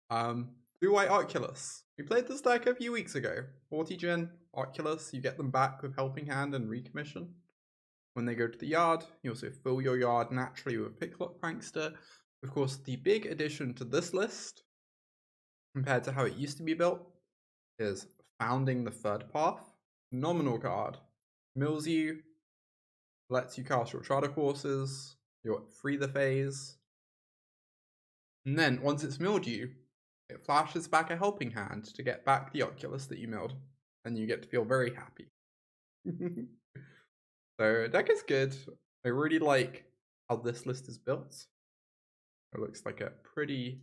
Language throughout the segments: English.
Blue White Oculus. We played this deck a few weeks ago. Haughty Djinn, Oculus, you get them back with Helping Hand and Recommission. When they go to the yard, you also fill your yard naturally with Picklock Prankster. Of course, the big addition to this list, compared to how it used to be built, is Founding the Third Path. Phenomenal card. Mills you, lets you cast your Charter Courses, you free the phase. And then, once it's milled you, it flashes back a Helping Hand to get back the Oculus that you milled, and you get to feel very happy. So, deck is good. I really like how this list is built. It looks like a pretty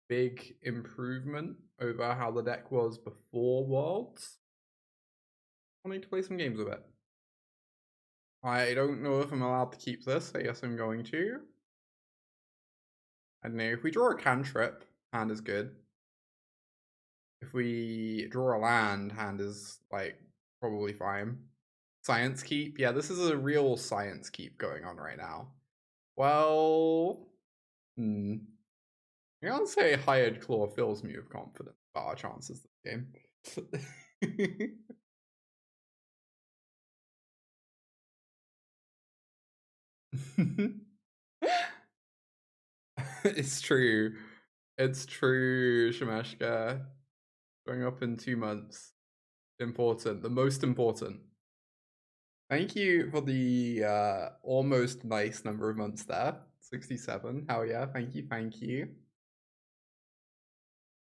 big improvement over how the deck was before Worlds. I need to play some games with it. I don't know if I'm allowed to keep this. I guess I'm going to. I don't know. If we draw a cantrip, hand is good. If we draw a land, hand is, like, probably fine. Science Keep? Yeah, this is a real Science Keep going on right now. Well, I can't say Hired Claw fills me with confidence about our chances this game. It's true. It's true, Shemeshka. Going up in 2 months. Important. The most important. Thank you for the almost nice number of months there. 67. Hell yeah. Thank you. Thank you.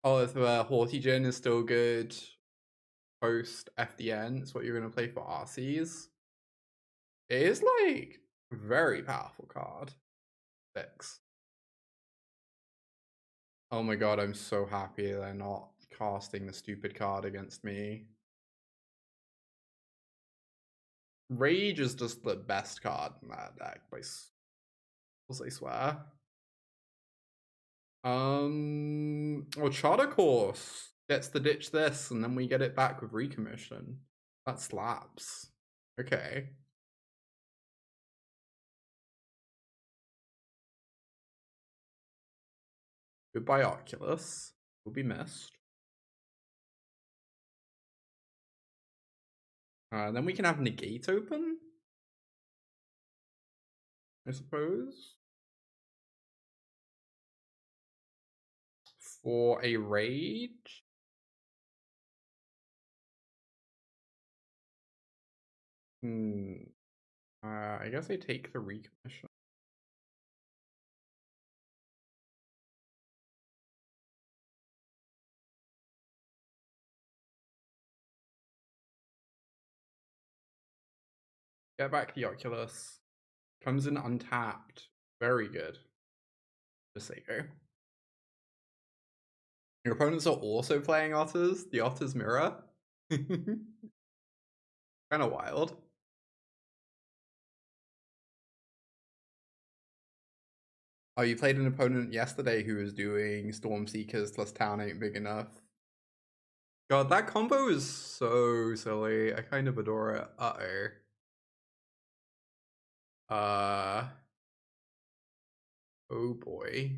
Oh, if Haughty Djinn is still good post FDN, it's what you're going to play for RCs. It is, like, a very powerful card. 6. Oh my god, I'm so happy they're not casting the stupid card against me. Rage is just the best card in that deck, I swear. Well, Charter Course gets to ditch this, and then we get it back with Recommission. That slaps. Okay. Goodbye, Oculus. Will be missed. Then we can have Negate open, I suppose. For a Rage. I guess I take the Recommission. Get back the Oculus. Comes in untapped. Very good. Just say go. Your opponents are also playing Otters. The Otters mirror. Kind of wild. Oh, you played an opponent yesterday who was doing Storm Seekers plus town ain't big enough. God, that combo is so silly. I kind of adore it. Oh boy.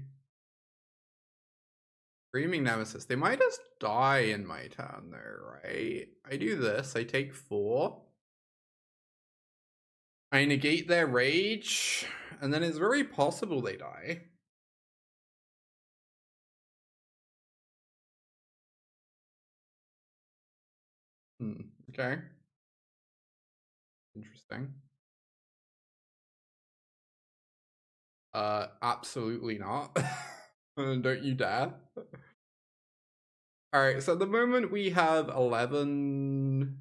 Screaming Nemesis. They might just die in my turn there, right? I do this. I take 4. I negate their rage, and then it's very possible they die. Okay. Interesting. Absolutely not. Don't you dare. Alright, so at the moment we have 11,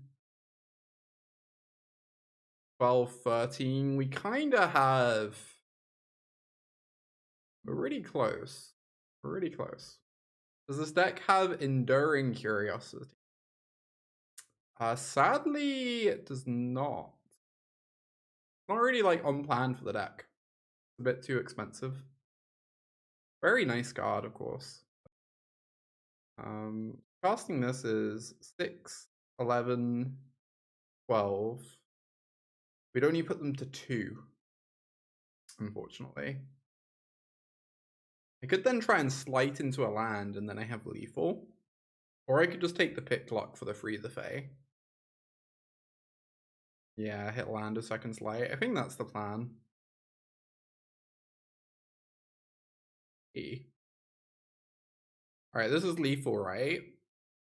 12, 13. We kind of have... We're really close. We're really close. Does this deck have Enduring Curiosity? Sadly, it does not. It's not really, like, on plan for the deck. It's a bit too expensive. Very nice card, of course. Casting this is 6, 11, 12. We'd only put them to 2, unfortunately. I could then try and slight into a land and then I have lethal. Or I could just take the Picklock for the free the Fae. Yeah, hit land a second slight. I think that's the plan. E. Alright, this is lethal, right?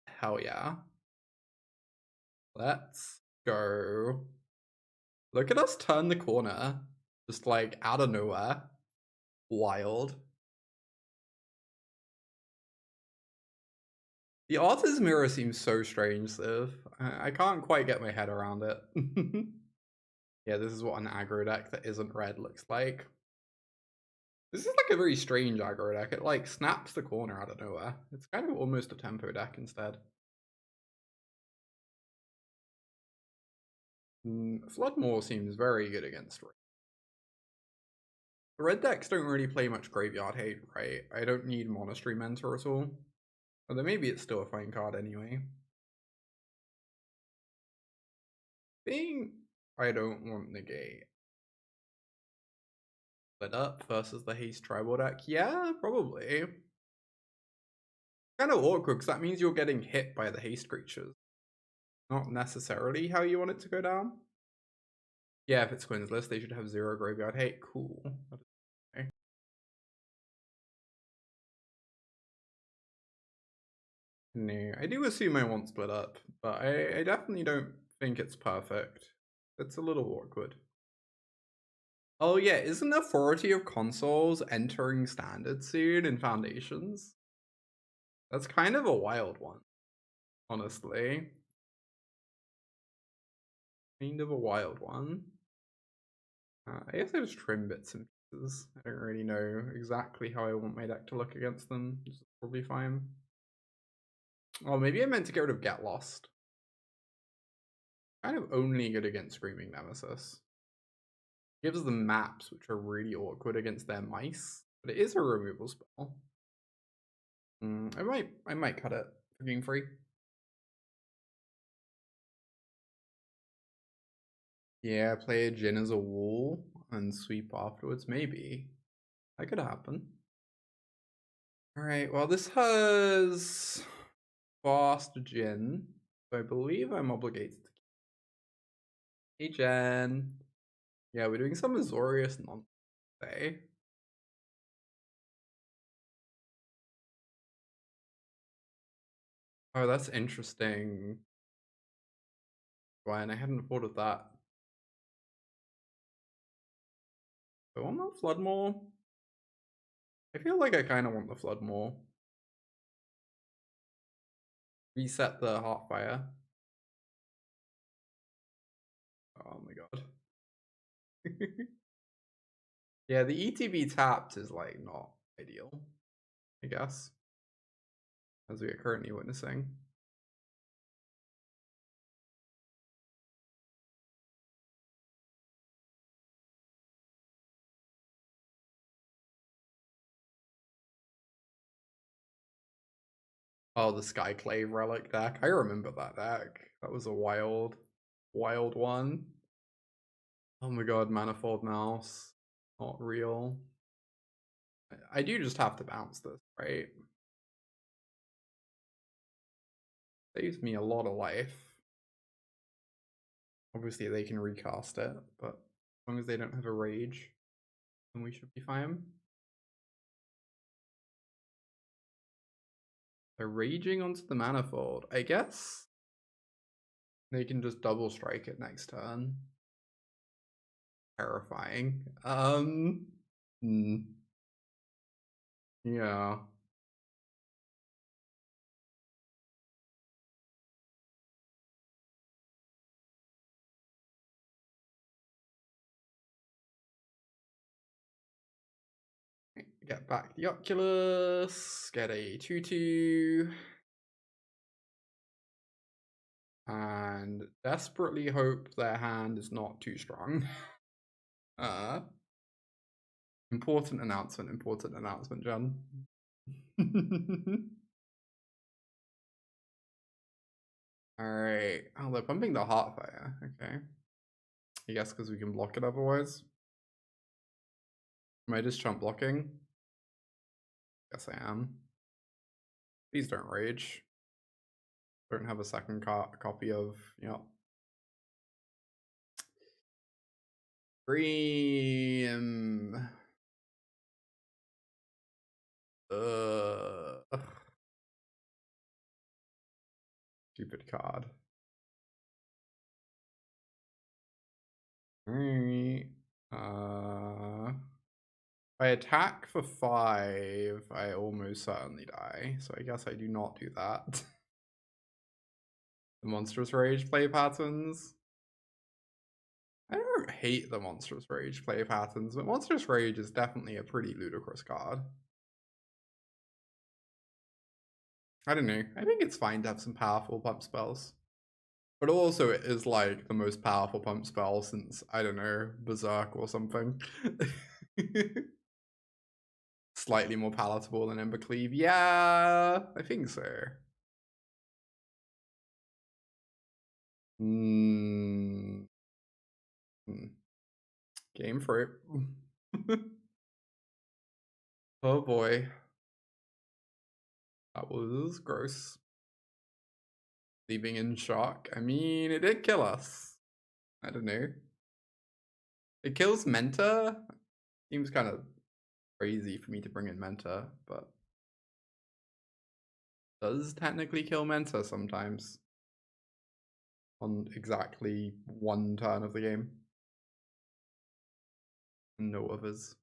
Hell yeah. Let's go. Look at us turn the corner. Just like out of nowhere. Wild. The Arthur's Mirror seems so strange, Civ. I can't quite get my head around it. Yeah, this is what an aggro deck that isn't red looks like. This is like a very strange aggro deck. It like snaps the corner out of nowhere. It's kind of almost a tempo deck instead. Flood Maw seems very good against red. The red decks don't really play much graveyard hate, right? I don't need Monastery Mentor at all. Although maybe it's still a fine card anyway. I don't want Negate. Split up versus the Haste Tribal deck? Yeah, probably. Kind of awkward because that means you're getting hit by the Haste creatures. Not necessarily how you want it to go down. Yeah, if it's Quinsless, they should have 0 graveyard hate. Cool. Okay. No, I do assume I want split up, but I definitely don't think it's perfect. It's a little awkward. Oh yeah, isn't Authority of Consoles entering Standard soon in Foundations? That's kind of a wild one, honestly. Kind of a wild one. I guess I just trim bits and pieces. I don't really know exactly how I want my deck to look against them. This is probably fine. Oh, maybe I meant to get rid of Get Lost. Kind of only good against Screaming Nemesis. Gives them maps, which are really awkward against their mice. But it is a removal spell. I might cut it for being free. Yeah, play a Djinn as a wall and sweep afterwards. Maybe. That could happen. Alright, well this has fast Djinn. So I believe I'm obligated to keep. Hey Jen. Yeah, we're doing some Azorius nonsense today. Oh, that's interesting. Gwen, I hadn't thought of that. Do I want the Flood Maw? I feel like I kind of want the Flood Maw. Reset the Heartfire. Oh my god. Yeah, the ETB tapped is like not ideal, I guess, as we are currently witnessing. Oh, the Skyclave Relic deck. I remember that deck. That was a wild one. Oh my god, Manifold Mouse. Not real. I do just have to bounce this, right? Saves me a lot of life. Obviously they can recast it, but as long as they don't have a rage, then we should be fine. They're raging onto the Manifold. I guess they can just double strike it next turn. Terrifying. Yeah. Get back the Oculus, get a 2/2, and desperately hope their hand is not too strong. Important announcement, John. Alright. Oh, they're pumping the Heartfire. Okay. I guess because we can block it otherwise. Am I just chump blocking? Guess I am. Please don't rage. Don't have a second copy of, Dream. Stupid card. Alright. If I attack for 5, I almost certainly die. So I guess I do not do that. The Monstrous Rage play patterns. I don't hate the Monstrous Rage play patterns, but Monstrous Rage is definitely a pretty ludicrous card. I don't know. I think it's fine to have some powerful pump spells. But also it is like the most powerful pump spell since, I don't know, Berserk or something. Slightly more palatable than Embercleave. Yeah, I think so. Game for it. Oh boy. That was gross. Leaving in shock. I mean, it did kill us. I don't know. It kills Mentor. Seems kind of crazy for me to bring in Mentor, but does technically kill Mentor sometimes. On exactly one turn of the game. No others.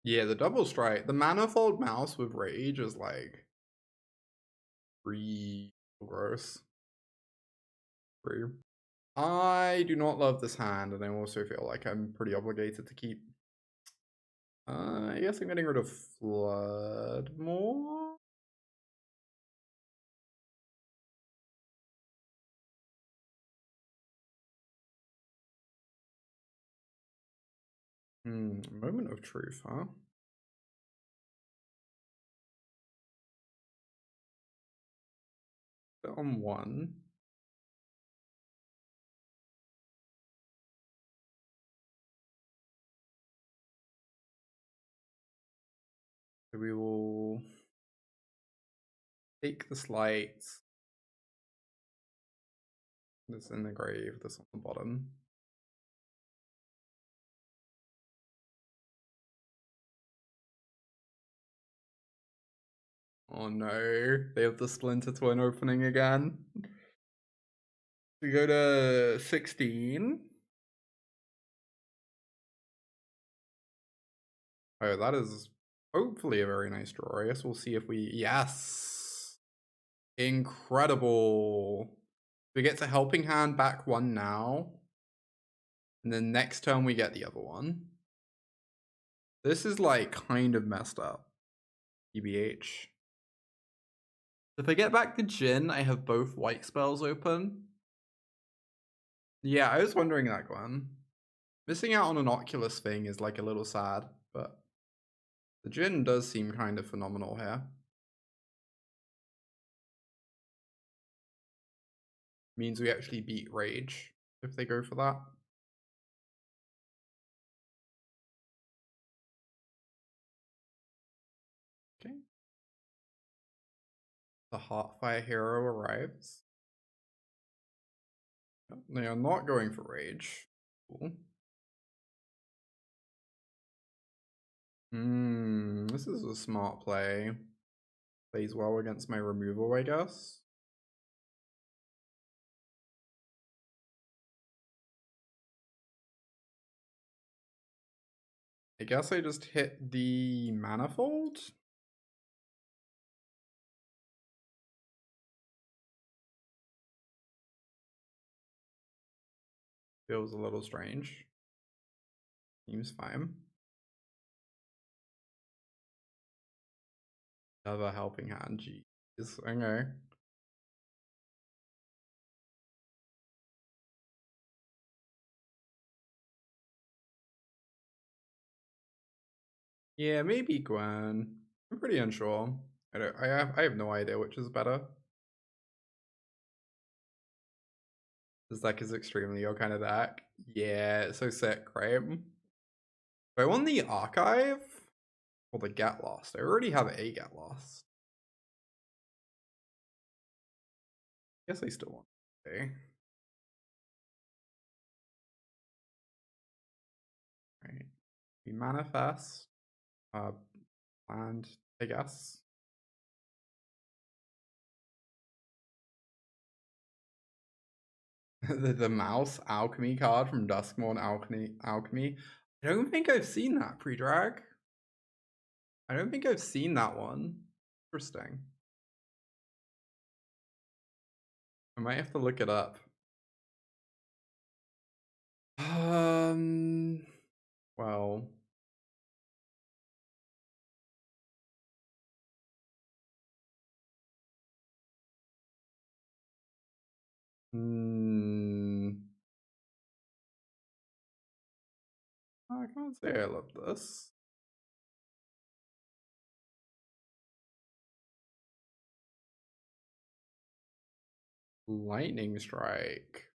Yeah, the double strike. The Manifold Mouse with Rage is like real gross. True. I do not love this hand, and I also feel like I'm pretty obligated to keep. I guess I'm getting rid of Flood Maw. Moment of truth, huh? On 1. So we will take the Sleight. This in the grave, this on the bottom. Oh no, they have the Splinter Twin opening again. We go to 16. Oh, that is hopefully a very nice draw. I guess we'll see if we... Yes! Incredible! We get to Helping Hand back 1 now. And then next turn we get the other one. This is like kind of messed up. EBH. If I get back the Djinn, I have both white spells open. Yeah, I was wondering that, Gwen. Missing out on an Oculus thing is like a little sad, but the Djinn does seem kind of phenomenal here. Means we actually beat Rage if they go for that. Okay. The Heartfire hero arrives. They are not going for Rage. Cool. This is a smart play. Plays well against my removal, I guess. I guess I just hit the Manifold. Feels a little strange. Seems fine. Another Helping Hand, jeez. Okay. Yeah, maybe Gwen. I'm pretty unsure. I have no idea which is better. This deck is extremely your kind of deck. Yeah, it's so sick, right? Do I want the Archive or the Get Lost? I already have a Get Lost. Guess I still want to. Right. We manifest. Land, I guess. the mouse alchemy card from Duskmourn Alchemy. I don't think I've seen that pre-drag. I don't think I've seen that one. Interesting. I might have to look it up. Well. I can't say I love this. Lightning Strike.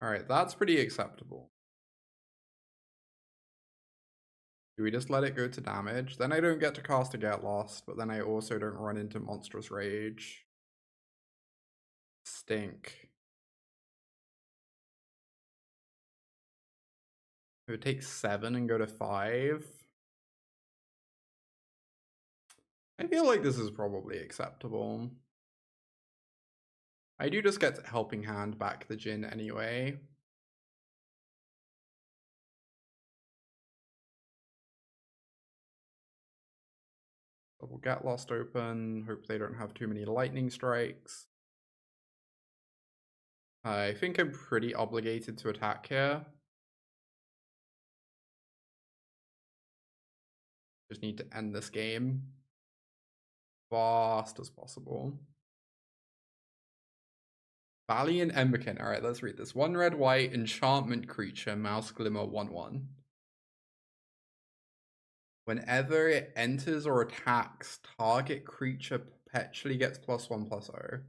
Alright, that's pretty acceptable. Do we just let it go to damage? Then I don't get to cast a Get Lost, but then I also don't run into Monstrous Rage. Stink. It would take 7 and go to 5. I feel like this is probably acceptable. I do just get Helping Hand back the Djinn anyway. Double Get Lost open. Hope they don't have too many Lightning Strikes. I think I'm pretty obligated to attack here. Just need to end this game fast as possible. Valiant Emberkin. Alright, let's read this. 1 red white enchantment creature, Mouse Glimmer 1/1. Whenever it enters or attacks, target creature perpetually gets +1/+0. So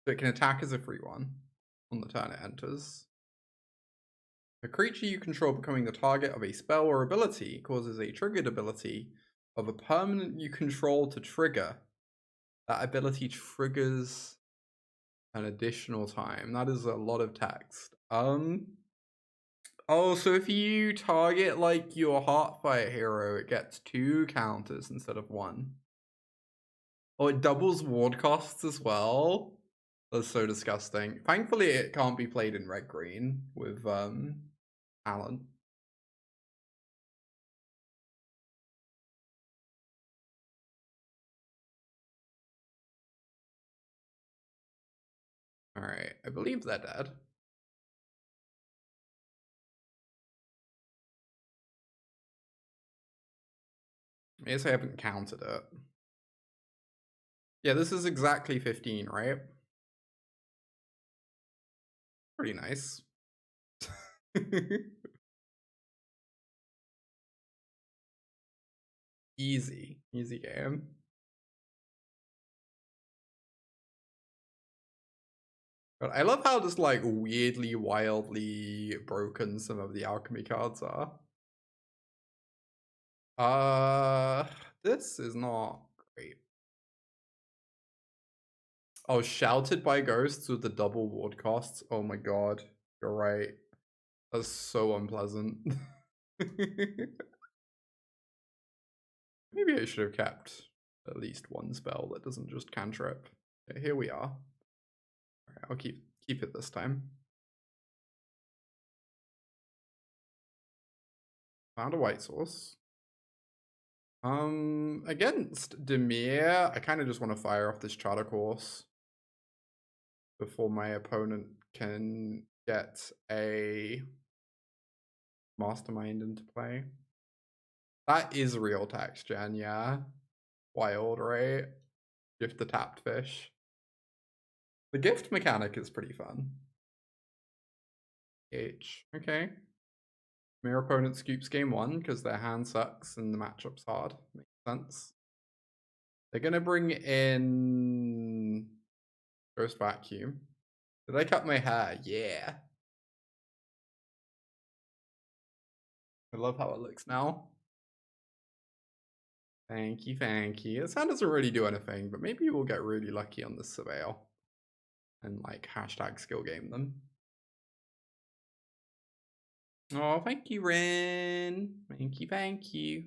it can attack as a free one on the turn it enters. A creature you control becoming the target of a spell or ability causes a triggered ability of a permanent you control to trigger. That ability triggers an additional time. That is a lot of text. Oh, so if you target like your Heartfire hero, it gets 2 counters instead of 1. Oh, it doubles ward costs as well. That's so disgusting. Thankfully, it can't be played in red-green with Alan. Alright, I believe they're dead. I guess I haven't counted it. Yeah, this is exactly 15, right? Pretty nice. Easy game. But I love how just like weirdly, wildly broken some of the alchemy cards are. This is not great. Oh, Shouted by Ghosts with the double ward costs. Oh my god, you're right. That's so unpleasant. Maybe I should have kept at least one spell that doesn't just cantrip. Okay, here we are. Alright, I'll keep it this time. Found a white source. Against Dimir, I kind of just want to fire off this charter course before my opponent can get a Mastermind into play. That is real text gen, yeah. Wild, right? Gift the tapped fish. The gift mechanic is pretty fun. Okay. Mere opponent scoops game 1 because their hand sucks and the matchup's hard. Makes sense. They're gonna bring in Ghost Vacuum. Did I cut my hair? Yeah. I love how it looks now. Thank you, thank you. This hand doesn't really do anything, but maybe we'll get really lucky on this surveil. And like hashtag skill game them. Oh, thank you, Ren. Thank you, thank you.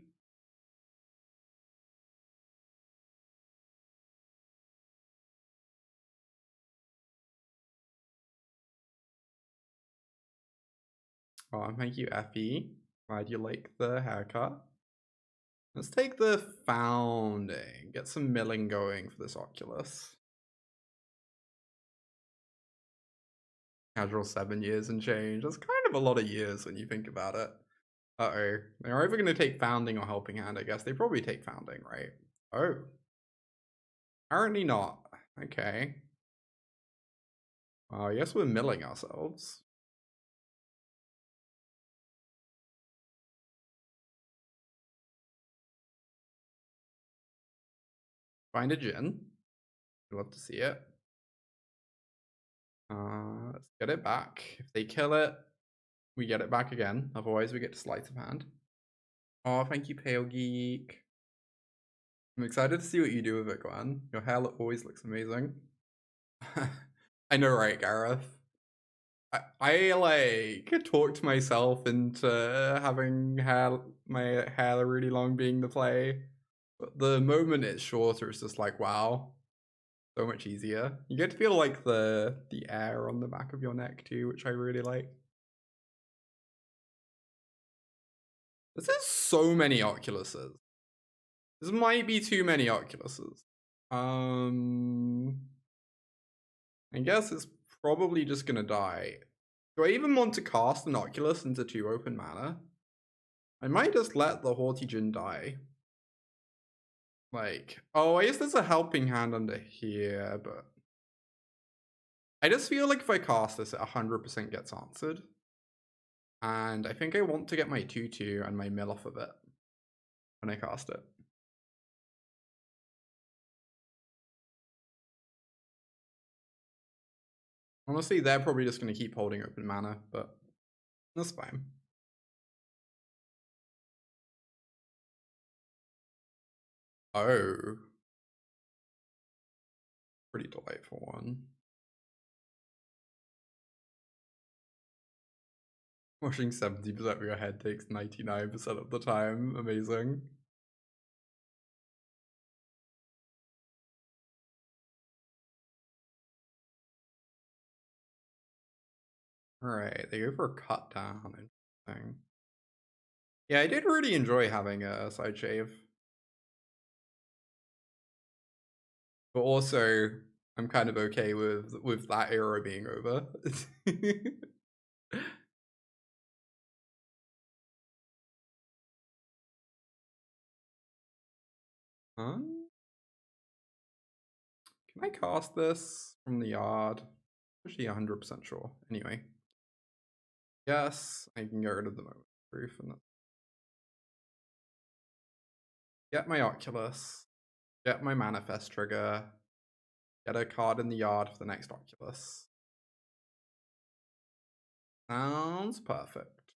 Oh, thank you, Effie. Glad you like the haircut. Let's take the founding. Get some milling going for this Oculus. Casual 7 years and change. That's kind of a lot of years when you think about it. Uh-oh. They're either going to take founding or helping hand, I guess. They probably take founding, right? Oh. Apparently not. Okay. I guess we're milling ourselves. Find a Djinn. I'd love to see it. Let's get it back. If they kill it, we get it back again. Otherwise, we get to Sleight of Hand. Oh, thank you, Pale Geek. I'm excited to see what you do with it, Glenn. Your hair always looks amazing. I know, right, Gareth? I like talked myself into having my hair really long being the play. But the moment it's shorter, it's just like, wow, so much easier. You get to feel like the air on the back of your neck too, which I really like. This is so many Oculuses. This might be too many Oculuses. I guess it's probably just gonna die. Do I even want to cast an Oculus into 2 open mana? I might just let the Haughty Djinn die. Like, oh, I guess there's a helping hand under here, but I just feel like if I cast this, it 100% gets answered. And I think I want to get my 2/2 and my mill off of it when I cast it. Honestly, they're probably just going to keep holding open mana, but that's fine. Oh. Pretty delightful one. Washing 70% of your head takes 99% of the time. Amazing. Alright, they go for a cut down. Interesting. Yeah, I did really enjoy having a side shave. But also, I'm kind of okay with that era being over. Huh? Can I cast this from the yard? Actually 100% sure. Anyway. Yes, I can get rid of the moment proof and get my Oculus. Get my manifest trigger. Get a card in the yard for the next Oculus. Sounds perfect.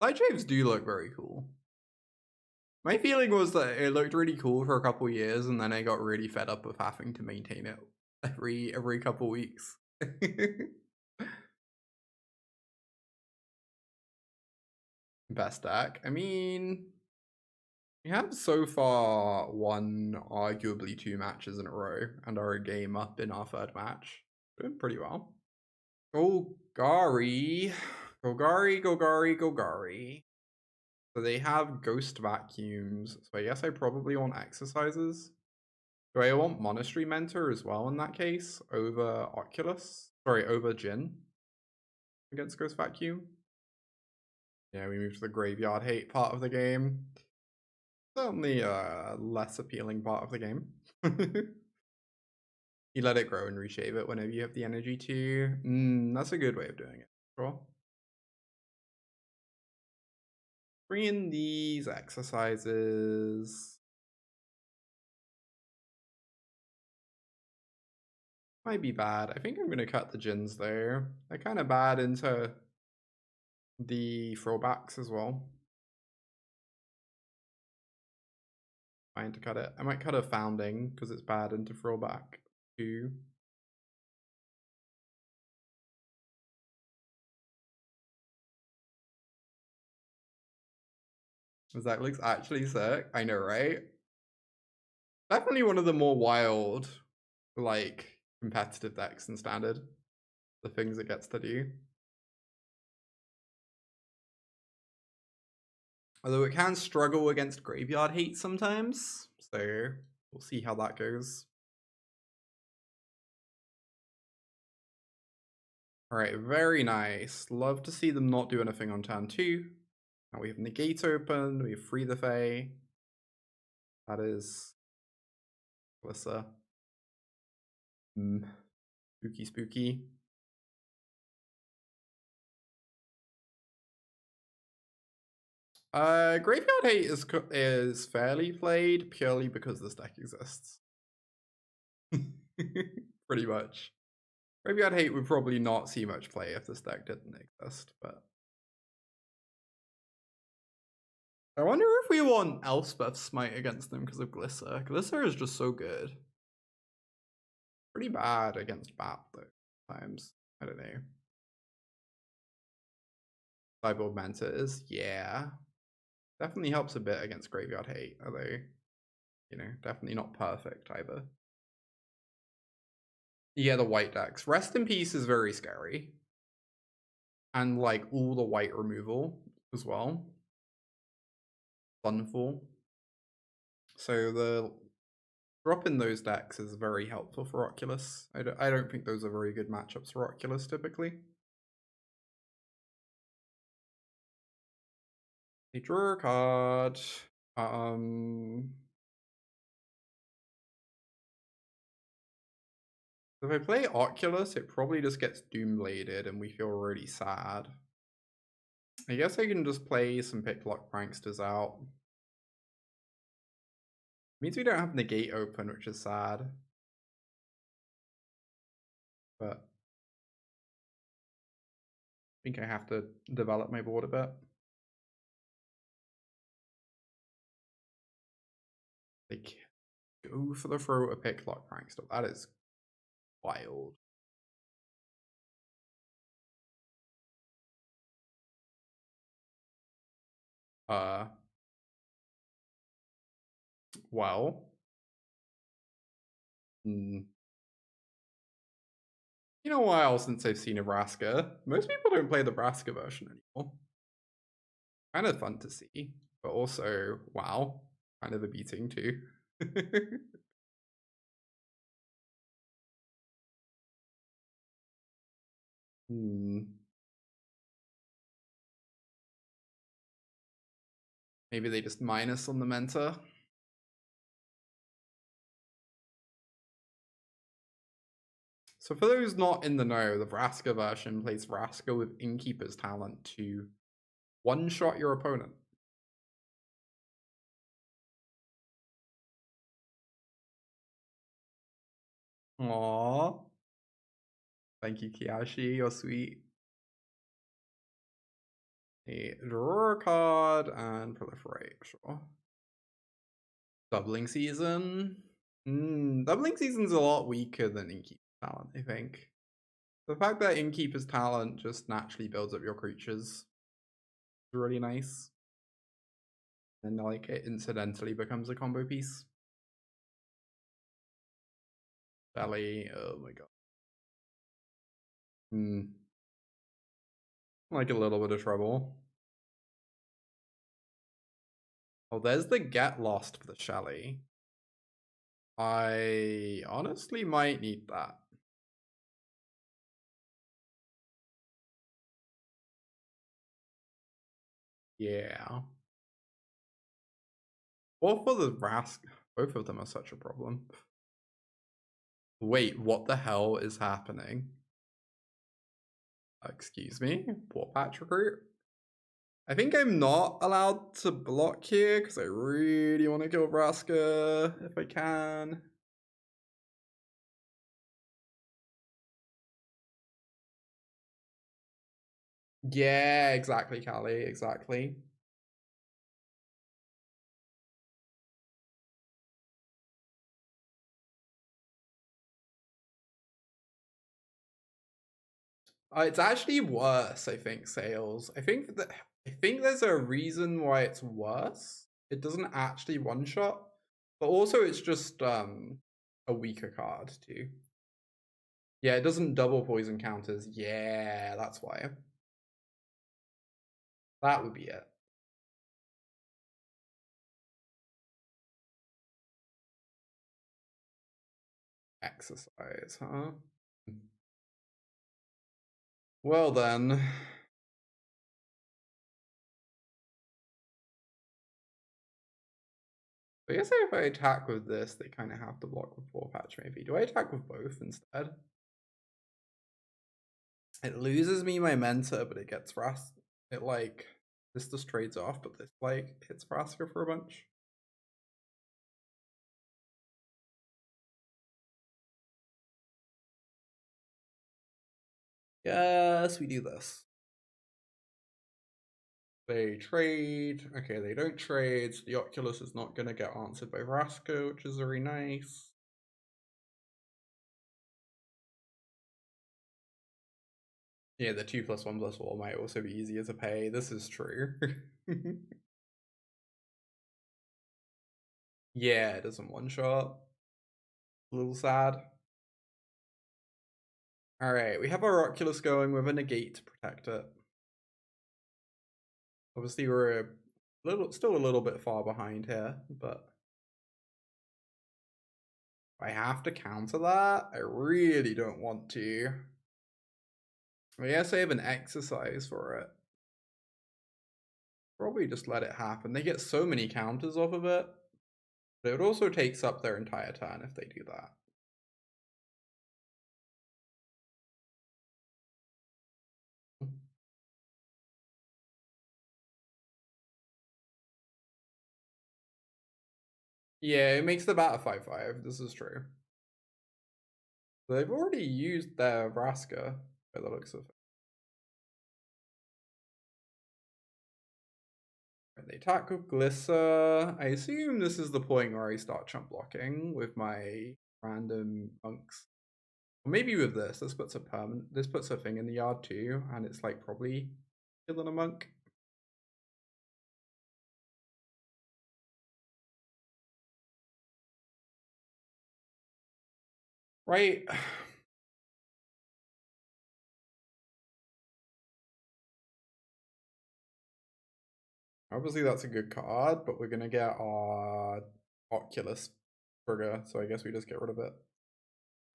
Side shaves do look very cool. My feeling was that it looked really cool for a couple years, and then I got really fed up with having to maintain it every couple weeks. Best deck. I mean, we have so far won arguably 2 matches in a row, and are a game up in our 3rd match. Doing pretty well. Golgari. Golgari. So they have ghost vacuums. So I guess I probably want exercises. Do I want Monastery Mentor as well in that case? Over Oculus? Sorry, over Djinn against Ghost Vacuum? Yeah, we move to the graveyard hate part of the game. Certainly a less appealing part of the game. You let it grow and reshave it whenever you have the energy to. That's a good way of doing it. Sure. Bring in these exercises. Might be bad. I think I'm going to cut the Djinns though. They're kind of bad into the throwbacks as well. Trying to cut it. I might cut a Founding because it's bad into throwback too. That looks actually sick. I know, right? Definitely one of the more wild, like, competitive decks in Standard. The things it gets to do. Although it can struggle against Graveyard Hate sometimes. So we'll see how that goes. Alright, very nice. Love to see them not do anything on turn 2. Now we have Negate open, we have Free the Fae. That is Glissa. Spooky, spooky. Graveyard Hate is fairly played purely because this deck exists. Pretty much. Graveyard Hate would probably not see much play if this deck didn't exist, but I wonder if we want Elspeth Smite against them because of Glissa. Glissa is just so good. Pretty bad against Bat though, times. I don't know. Sideboard Mentor is, yeah. Definitely helps a bit against Graveyard Hate, although, you know, definitely not perfect either. Yeah, the white decks. Rest in Peace is very scary. And like all the white removal as well. Sunfall. So the drop in those decks is very helpful for Oculus. I don't think those are very good matchups for Oculus typically. They draw a card. If I play Oculus, it probably just gets Doombladed and we feel really sad. I guess I can just play some Picklock Pranksters out. Means we don't have Negate open, which is sad. But I think I have to develop my board a bit. Like, go for the throw a Picklock Prankster. That is wild. Well. You know, a while since I've seen a Vraska. Most people don't play the Vraska version anymore. Kind of fun to see, but also, wow, kind of a beating too. Maybe they just minus on the Mentor. So for those not in the know, the Vraska version plays Vraska with Innkeeper's Talent to one-shot your opponent. Aww. Thank you, Kiyashi. You're sweet. A draw a card and proliferate, sure. Doubling Season. Doubling Season's a lot weaker than Innkeeper's Talent, I think. The fact that Innkeeper's Talent just naturally builds up your creatures is really nice. And like it incidentally becomes a combo piece. Belly, oh my god. Like a little bit of trouble. Oh, there's the Get Lost for the Shelly. I honestly might need that. Yeah. Or for the Rask, both of them are such a problem. Wait, what the hell is happening? Excuse me? What patch recruit? I think I'm not allowed to block here because I really want to kill Vraska if I can. Yeah, exactly, Callie, exactly. It's actually worse, I think, sales. I think there's a reason why it's worse. It doesn't actually one shot, but also it's just a weaker card too. Yeah, it doesn't double poison counters. Yeah, that's why. That would be it. Exorcise, huh? Well then. I guess if I attack with this, they kind of have to block with 4-patch maybe. Do I attack with both instead? It loses me my Mentor, but it gets Rast. It like, this just trades off, but this like hits Vraska for a bunch. Yes, we do this. They trade. Okay, they don't trade. So the Oculus is not going to get answered by Vraska, which is very nice. Yeah, the 2+1/4 might also be easier to pay. This is true. Yeah, it doesn't one shot. A little sad. Alright, we have our Oculus going with a Negate to protect it. Obviously, we're still a little bit far behind here, but I have to counter that. I really don't want to. I guess I have an Exorcise for it. Probably just let it happen. They get so many counters off of it, but it also takes up their entire turn if they do that. Yeah, it makes the bat a 5/5. This is true. They've already used their Vraska by the looks of it. They attack with Glisser. I assume this is the point where I start chump blocking with my random monks. Or maybe with this. This puts a thing in the yard too, and it's like probably killing a monk. Right. Obviously that's a good card, but we're gonna get our Oculus trigger, so I guess we just get rid of it.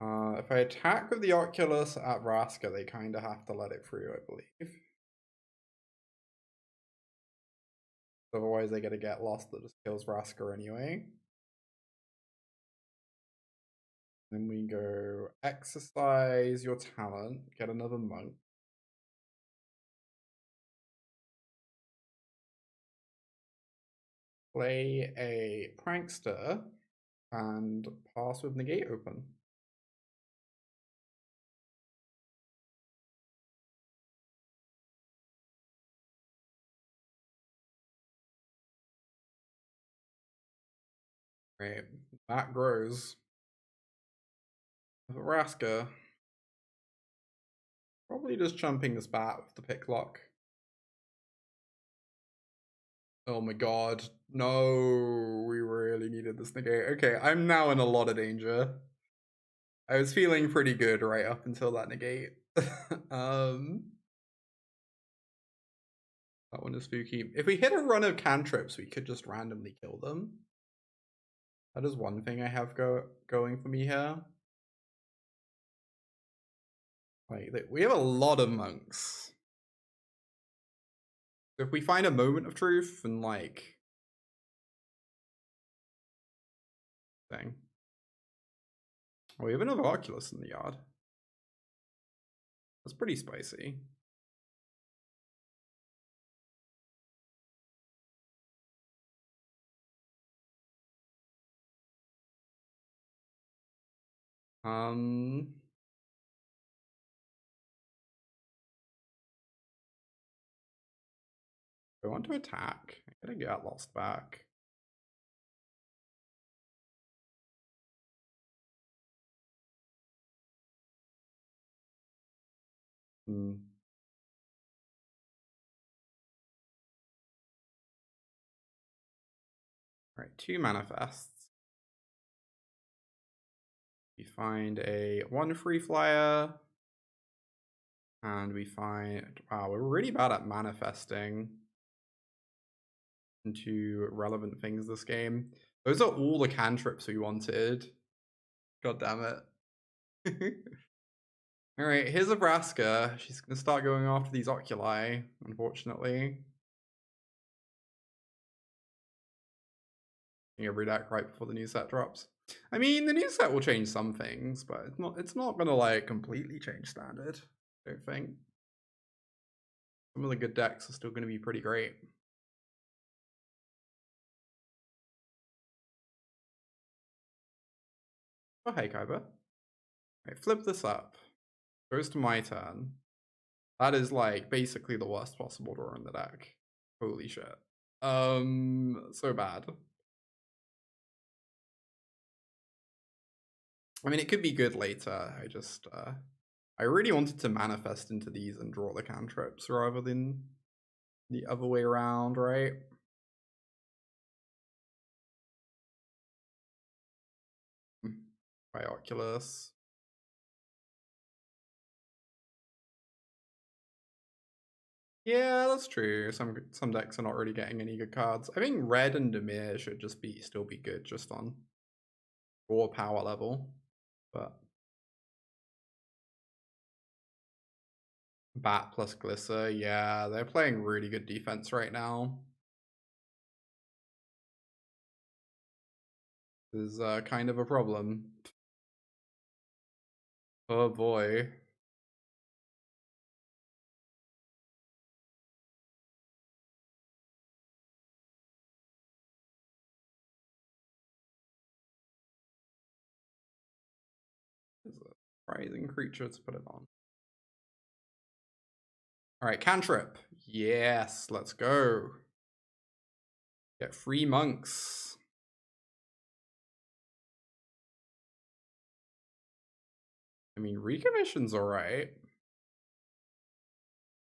If I attack with the Oculus at Vraska, they kind of have to let it through, I believe. Otherwise, they gotta get lost that just kills Vraska anyway. Then we go exercise your talent, get another monk. Play a prankster and pass with negate open. Right, that grows. Vraska. Probably just chumping this bat with the picklock. Oh my god. No, we really needed this negate. Okay, I'm now in a lot of danger. I was feeling pretty good right up until that negate. That one is spooky. If we hit a run of cantrips, we could just randomly kill them. That is one thing I have going for me here. Like, we have a lot of monks. If we find a moment of truth and like thing. Oh, we have another Oculus in the yard. That's pretty spicy. Um I want to attack. I gotta get lost back. Alright, 2 manifests. We find a 1 free flyer. And we find, wow, we're really bad at manifesting into relevant things this game. Those are all the cantrips we wanted. God damn it. Alright, here's Nebraska. She's gonna start going after these oculi, unfortunately. Every deck right before the new set drops. I mean, the new set will change some things, but it's not gonna like completely change standard, I don't think. Some of the good decks are still gonna be pretty great. Oh, hey, Kaiba. Right, flip this up. Goes to my turn. That is like basically the worst possible draw in the deck. Holy shit. So bad. I mean, it could be good later. I really wanted to manifest into these and draw the cantrips rather than the other way around, right? By Oculus. Yeah, that's true. Some decks are not really getting any good cards. I think red and Demir should just still be good just on raw power level. But Bat plus Glisser, yeah, they're playing really good defense right now. This is kind of a problem. Oh boy. Is a rising creature to put it on. Alright, cantrip. Yes, let's go. Get free monks. I mean, Recommission's alright.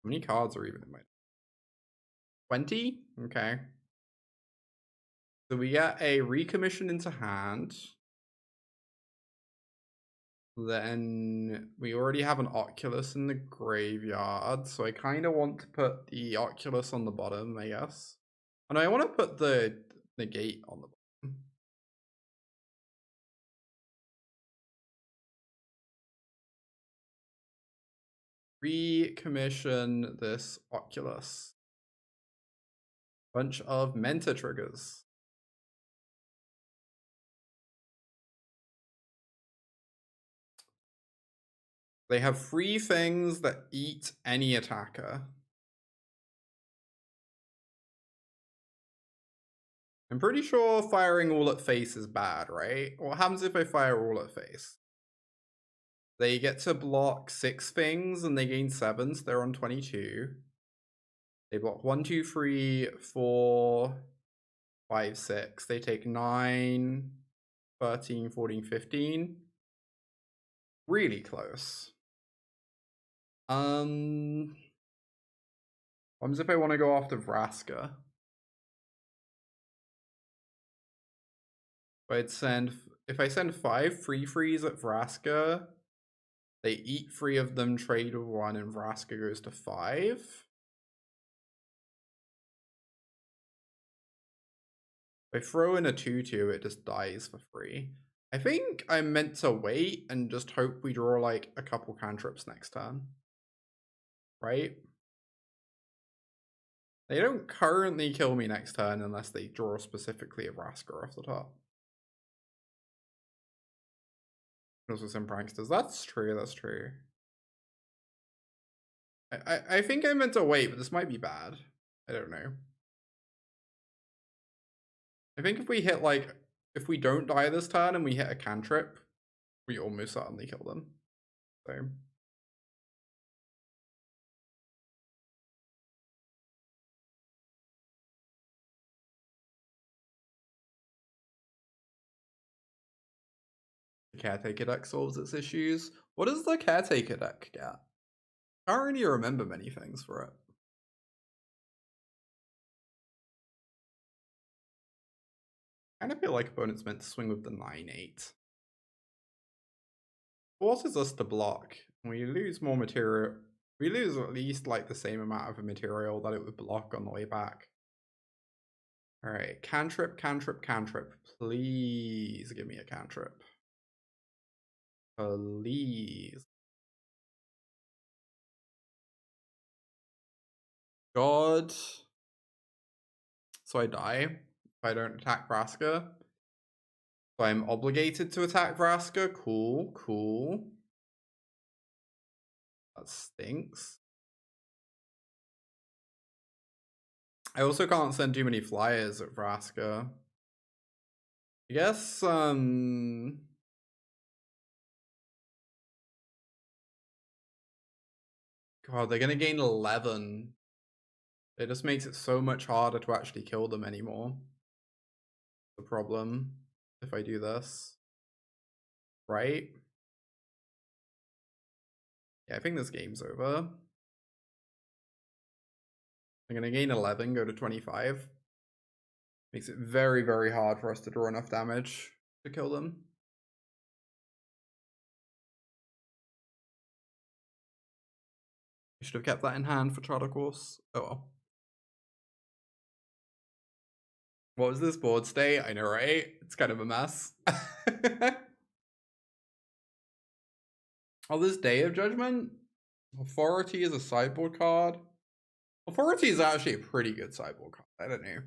How many cards are even in my 20? Okay. So we get a Recommission into hand. Then we already have an Oculus in the graveyard, so I kind of want to put the Oculus on the bottom, I guess. And I want to put the Negate on the bottom. Recommission this Oculus. Bunch of Mentor triggers. They have 3 things that eat any attacker. I'm pretty sure firing all at face is bad, right? What happens if I fire all at face? They get to block 6 things and they gain 7, so they're on 22. They block 1, 2, 3, 4, 5, 6. They take 9, 13, 14, 15. Really close. What happens if I want to go after Vraska? If I send 5 free frees at Vraska, they eat 3 of them, trade 1, and Vraska goes to 5. If I throw in a 2/2, it just dies for free. I think I'm meant to wait and just hope we draw like a couple cantrips next turn. Right? They don't currently kill me next turn unless they draw specifically a Vraska off the top. Also some pranksters. That's true, that's true. I think I meant to wait, but this might be bad. I don't know. I think if we hit like, if we don't die this turn and we hit a cantrip, we almost certainly kill them. So. The Caretaker deck solves its issues. What does the Caretaker deck get? I can't really remember many things for it. I kind of feel like opponent's meant to swing with the 9-8. Forces us to block. We lose more material. We lose at least like the same amount of material that it would block on the way back. Alright, cantrip, cantrip, cantrip. Please give me a cantrip. Please. God. So I die if I don't attack Vraska. So I'm obligated to attack Vraska. Cool, cool. That stinks. I also can't send too many flyers at Vraska. I guess, God, they're gonna gain 11. It just makes it so much harder to actually kill them anymore. The problem, if I do this. Right? Yeah, I think this game's over. I'm gonna gain 11, go to 25. Makes it very, very hard for us to draw enough damage to kill them. I should have kept that in hand for Charter Course. Oh well. What was this board state? I know, right? It's kind of a mess. Oh, this Day of Judgment? Authority is a sideboard card. Authority is actually a pretty good sideboard card. I don't know.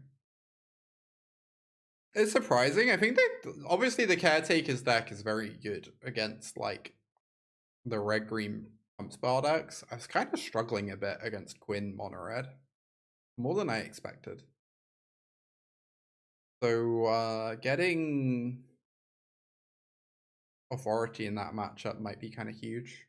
It's surprising. I think that obviously the Caretaker's deck is very good against like the red-green pump spell decks. I was kind of struggling a bit against Quinn mono red. More than I expected. So getting Authority in that matchup might be kind of huge.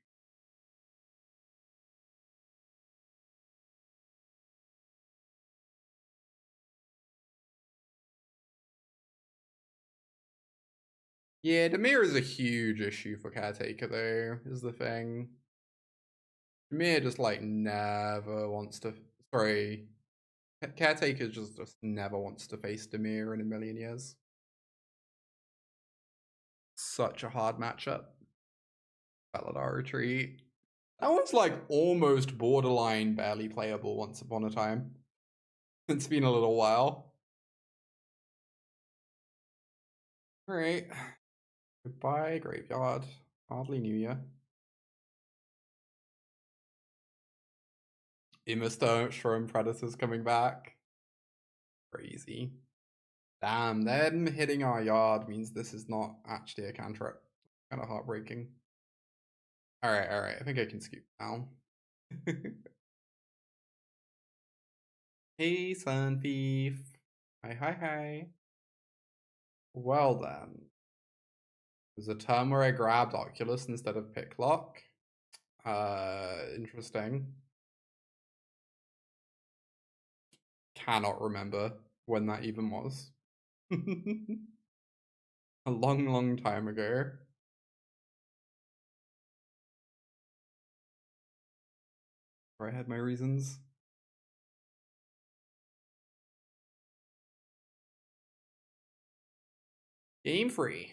Yeah, Dimir is a huge issue for Caretaker though, is the thing. Dimir just like never wants to, sorry, Caretaker just never wants to face Dimir in a million years. Such a hard matchup. Paladar Retreat. That one's like almost borderline barely playable once upon a time. It's been a little while. Alright. Goodbye, Graveyard. Hardly knew ya. Immerstone Predators coming back. Crazy. Damn, them hitting our yard means this is not actually a cantrip. Kind of heartbreaking. Alright, alright. I think I can scoop now. Hey, Sun Thief. Hi, hi, hi. Well then. There's a turn where I grabbed Oculus instead of Picklock. Interesting. Cannot remember when that even was. A long, long time ago. Where I had my reasons. Game free.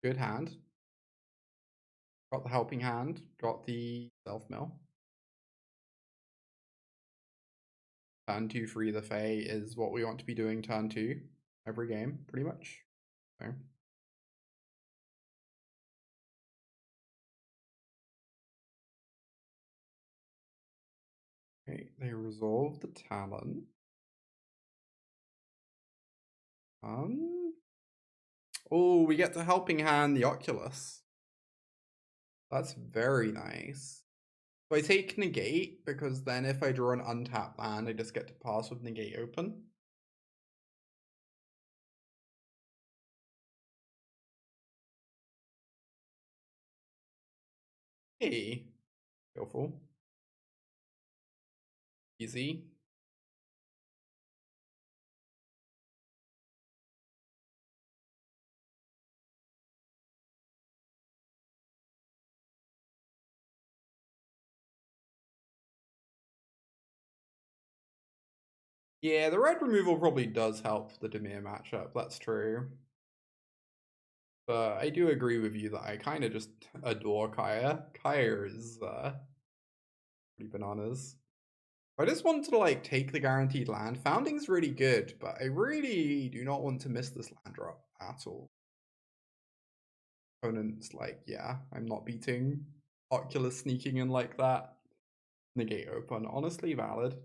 Good hand. Got the helping hand. Got the self-mill. Turn 2 free the Fae is what we want to be doing turn 2 every game, pretty much. So. Okay, they resolve the talent. Oh, we get the helping hand the Oculus. That's very nice. So I take Negate, because then if I draw an untapped land, I just get to pass with Negate open. Hey, skillful. Easy. Yeah, the red removal probably does help the Dimir matchup, that's true. But I do agree with you that I kind of just adore Kaya. Kaya is pretty bananas. I just wanted to like take the guaranteed land. Founding's really good, but I really do not want to miss this land drop at all. Opponent's like, yeah, I'm not beating Oculus sneaking in like that. Negate open, honestly valid.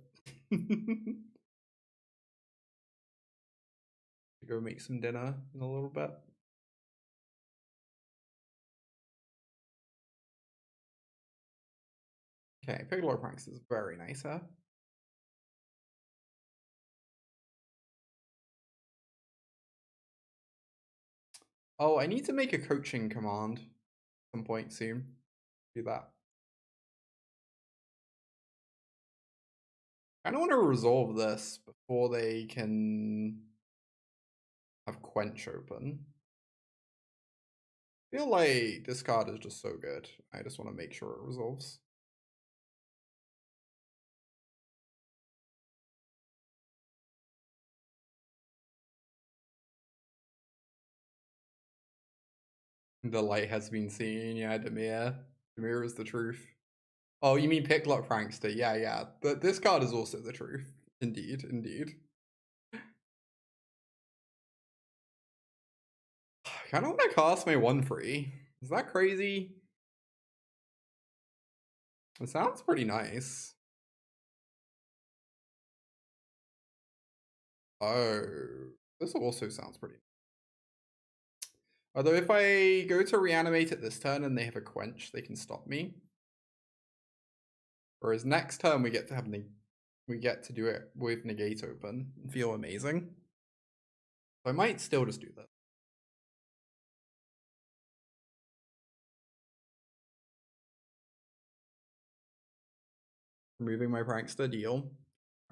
Go make some dinner in a little bit. Okay, Picklock Prankster is very nice, huh? Oh, I need to make a coaching command at some point soon. Do that. I don't want to resolve this before they can have Quench open. I feel like this card is just so good. I just want to make sure it resolves. The light has been seen. Yeah, Dimir. Dimir is the truth. Oh, you mean Picklock Prankster? Yeah, yeah. But this card is also the truth. Indeed, indeed. I kind of want to cast my 1/3. Is that crazy? It sounds pretty nice. Oh, this also sounds pretty. Although if I go to reanimate it this turn and they have a quench, they can stop me. Whereas next turn we get to have we get to do it with Negate open and feel amazing. So I might still just do that. Removing my Prankster, deal.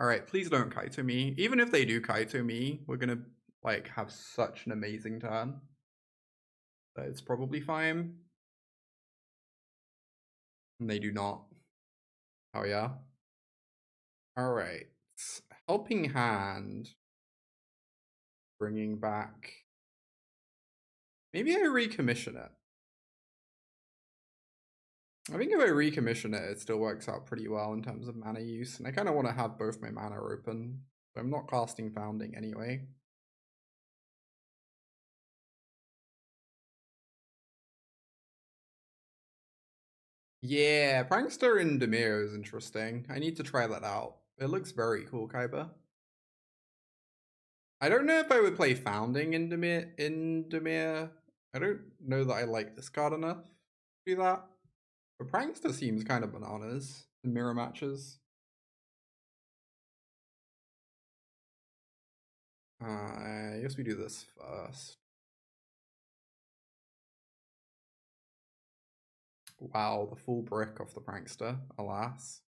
Alright, please don't Kaito me. Even if they do Kaito me, we're gonna like have such an amazing turn. That it's probably fine. And they do not. Oh yeah. Alright. Helping Hand. Bringing back. Maybe I recommission it. I think if I recommission it, it still works out pretty well in terms of mana use. And I kind of want to have both my mana open. So I'm not casting Founding anyway. Yeah, Prankster in Dimir is interesting. I need to try that out. It looks very cool, Kaiba. I don't know if I would play Founding in Dimir. I don't know that I like this card enough to do that. But Prankster seems kind of bananas in mirror matches. I guess we do this first. Wow, the full brick of the Prankster, alas.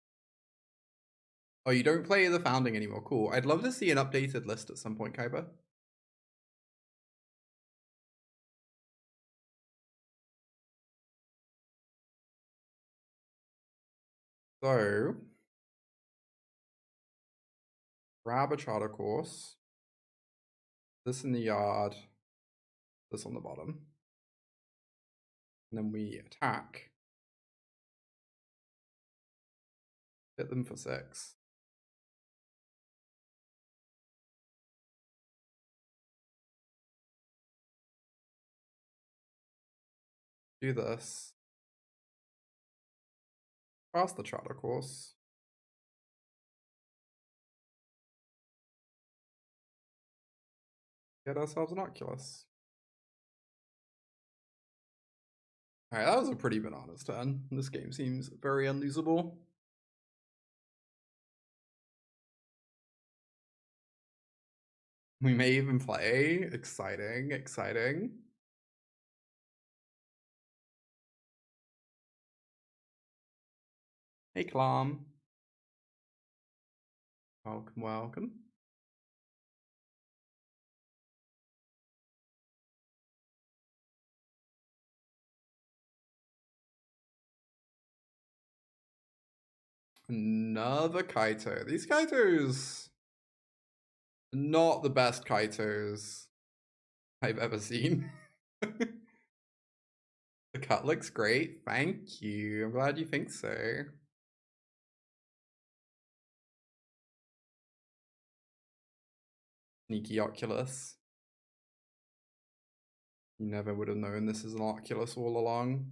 Oh, you don't play the Founding anymore. Cool. I'd love to see an updated list at some point, Kaiba. So, grab a charter course. This in the yard. This on the bottom. And then we attack. Hit them for 6. Do this. Pass the charter course. Get ourselves an Oculus. Alright, that was a pretty bananas turn. This game seems very unlosable. We may even play. Exciting, exciting. Hey, Clam. Welcome, welcome. Another Kaito. These Kaitos Not the best Kaitos I've ever seen. The cut looks great. Thank you. I'm glad you think so. Sneaky Oculus. You never would have known this is an Oculus all along.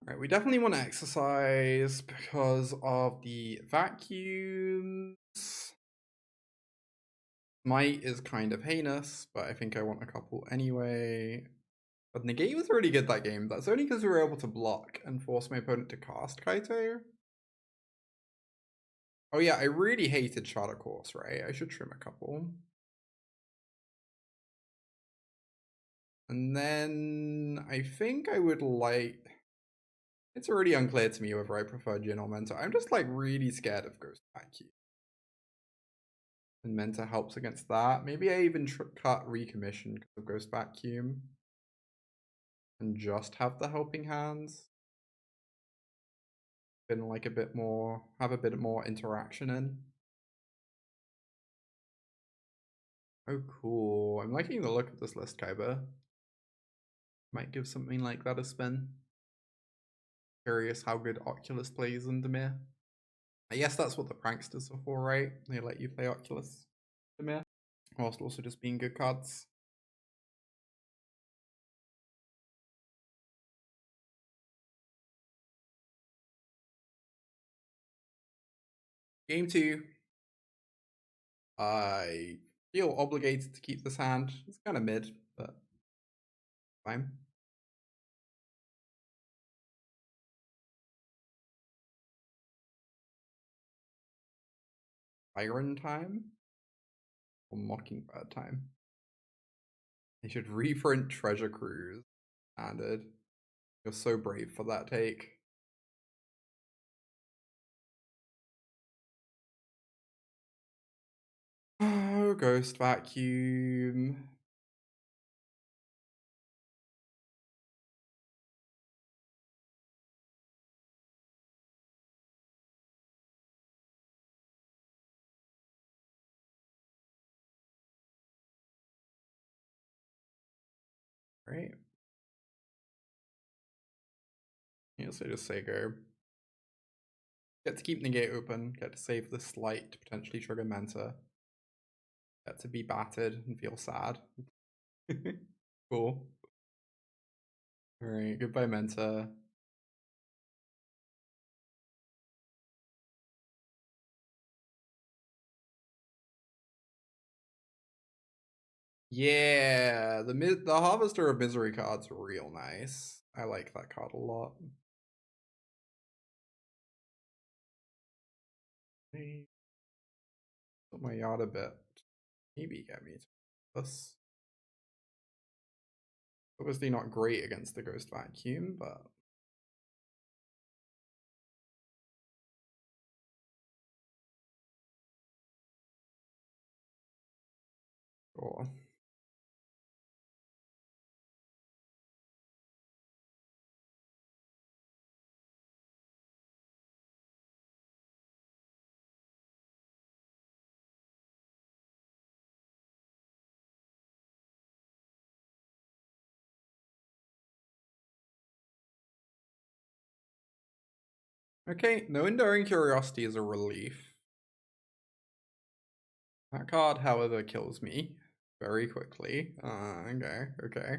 Right, we definitely want to exercise because of the vacuums. Smite is kind of heinous, but I think I want a couple anyway. But Negate was really good that game. That's only because we were able to block and force my opponent to cast Kaito. Oh yeah, I really hated Shadow Course, right? I should trim a couple. And then I think I would like... It's already unclear to me whether I prefer Djinn or Mentor. I'm just like really scared of Ghost Vacuum. And Mentor helps against that. Maybe I even cut Recommission because of Ghost Vacuum. And just have the Helping Hands. Been like a bit more, have a bit more interaction in. Oh cool. I'm liking the look of this list, Kaiba. Might give something like that a spin. Curious how good Oculus plays in Dimir. I guess that's what the pranksters are for, right? They let you play Oculus Dimir, whilst also just being good cards. Game 2. I feel obligated to keep this hand. It's kind of mid, but fine. Iron time? Or Mockingbird time? They should reprint Treasure Cruise. Standard. You're so brave for that take. Oh, Ghost Vacuum. Right. Yeah, so just say go. Get to keep Negate open, get to save the Sleight to potentially trigger Mentor. Get to be battered and feel sad. Cool. Alright, goodbye Mentor. Yeah, the Harvester of Misery card's real nice. I like that card a lot. Put my yard a bit. Maybe get me to this. Obviously not great against the Ghost Vacuum, but sure. Okay, no Enduring Curiosity is a relief. That card, however, kills me very quickly. Okay.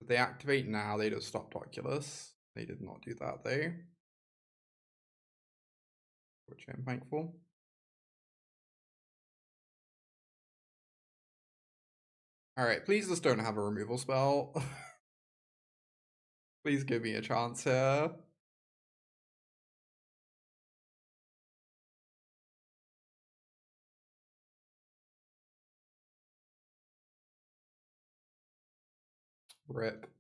If they activate now, they just stopped Oculus. They did not do that though, which I'm thankful. Alright, please just don't have a removal spell. Please give me a chance here. Rip.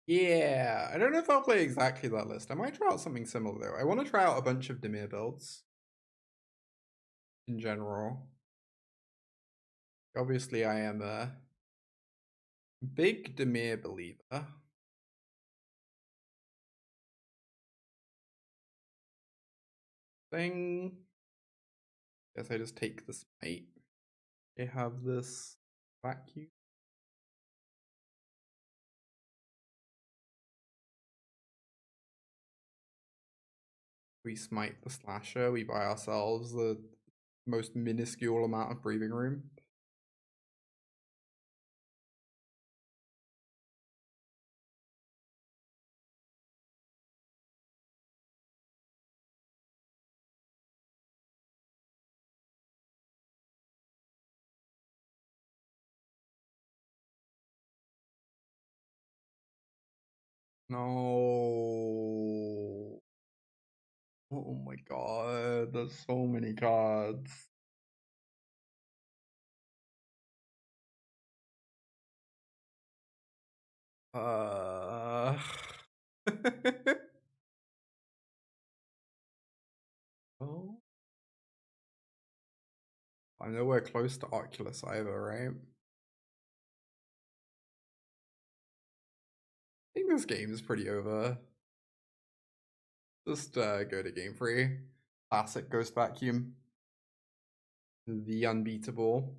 Yeah, I don't know if I'll play exactly that list. I might try out something similar though. I want to try out a bunch of Dimir builds in general. Obviously, I am a big Dimir believer. Thing. Guess I just take the Smite. They have this vacuum. We smite the slasher, we buy ourselves the most minuscule amount of breathing room. No. Oh my god, there's so many cards. Oh. I'm nowhere close to Oculus either, right? I think this game is pretty over. Just go to Game Free. Classic Ghost Vacuum. The unbeatable.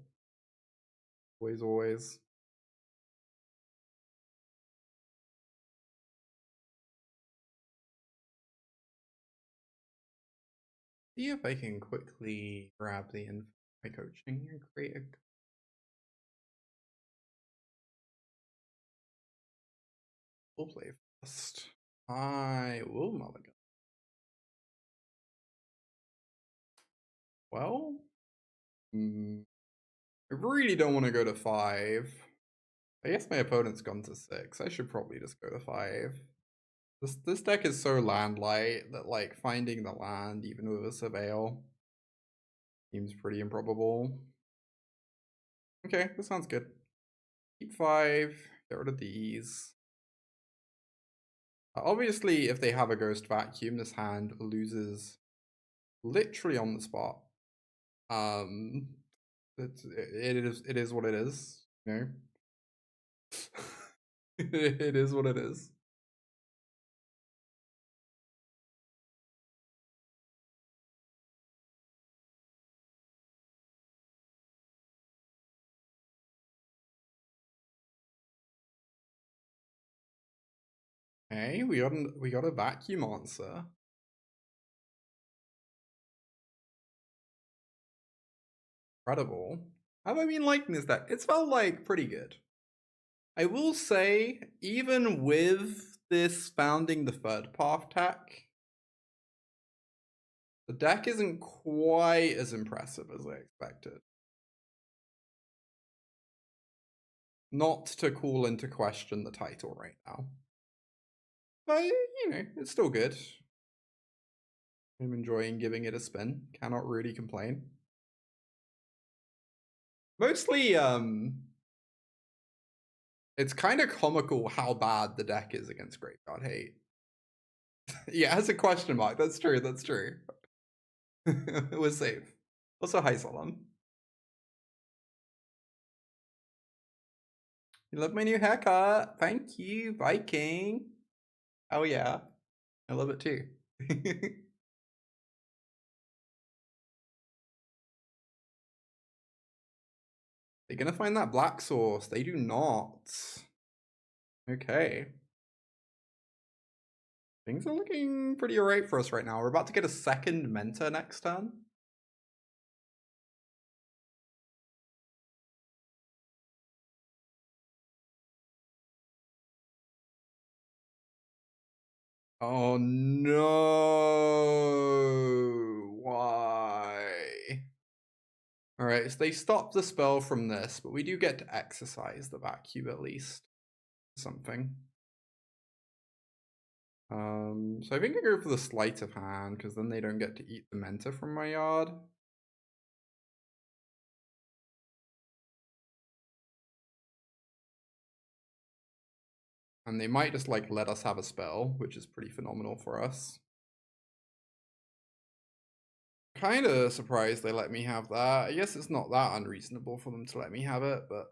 Always, always. See if I can quickly grab the info by coaching and create a. We'll play first. I will mulligan. Well, I really don't want to go to 5. I guess my opponent's gone to 6. I should probably just go to 5. This deck is so land light that like finding the land even with a surveil seems pretty improbable. Okay, this sounds good. Keep 5, get rid of these. Obviously, if they have a Ghost Vacuum, this hand loses literally on the spot. It is what it is, you know. It is what it is. Hey, we got a vacuum answer. Incredible. How have I been liking this deck? It's felt like pretty good. I will say, even with this founding the third path tech, the deck isn't quite as impressive as I expected. Not to call into question the title right now. But, you know, it's still good. I'm enjoying giving it a spin. Cannot really complain. Mostly, it's kind of comical how bad the deck is against Graveyard Hate. Yeah, it has a question mark. That's true. That's true. It was safe. Also, hi, Solemn. You love my new haircut. Thank you, Viking. Oh, yeah. I love it too. They're gonna find that black source. They do not. Okay. Things are looking pretty alright for us right now. We're about to get a second Mentor next turn. Oh no! Why? Alright, so they stop the spell from this, but we do get to exercise the vacuum at least. Something. So I think I go for the Sleight of Hand, because then they don't get to eat the Mentor from my yard. And they might just like let us have a spell, which is pretty phenomenal for us. Kind of surprised they let me have that. I guess it's not that unreasonable for them to let me have it, but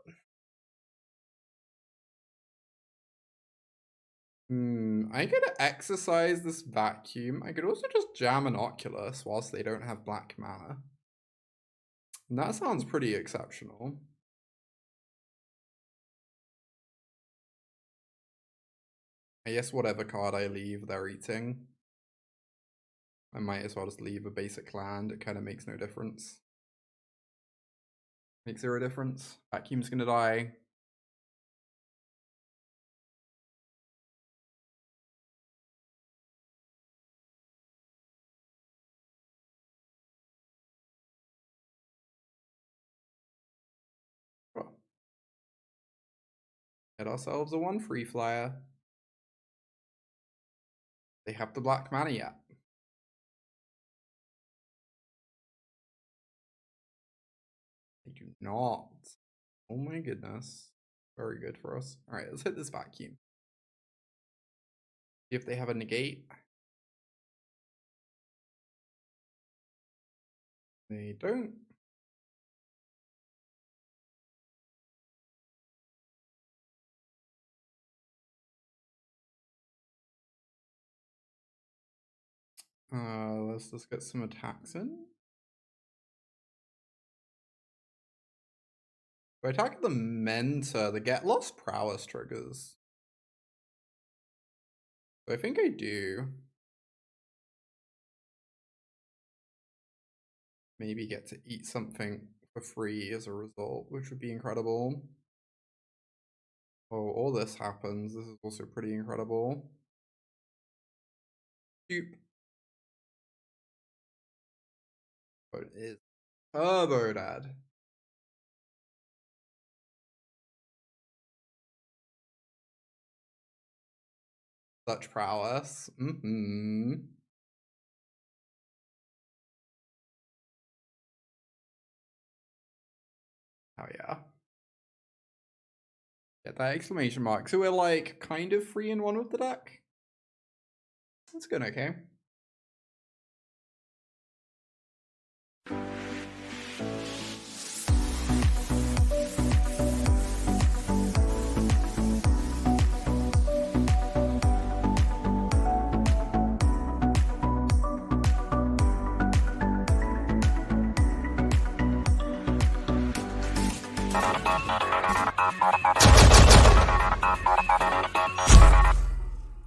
I could exercise this vacuum. I could also just jam an Oculus whilst they don't have black mana. And that sounds pretty exceptional. I guess whatever card I leave, they're eating. I might as well just leave a basic land. It kind of makes no difference. Makes 0 difference. Vacuum's gonna die. Well, get ourselves a 1 free flyer. They have the black mana yet. They do not. Oh my goodness. Very good for us. Alright, let's hit this vacuum. See if they have a negate. They don't. Let's just get some attacks in. If I attack the Mentor, the Get Lost Prowess triggers. So I think I do. Maybe get to eat something for free as a result, which would be incredible. Oh, all this happens. This is also pretty incredible. Doop. But it is turbo dad. Such prowess. Oh yeah. Get that exclamation mark. So we're like kind of 3-in-1 with the deck. That's good, okay.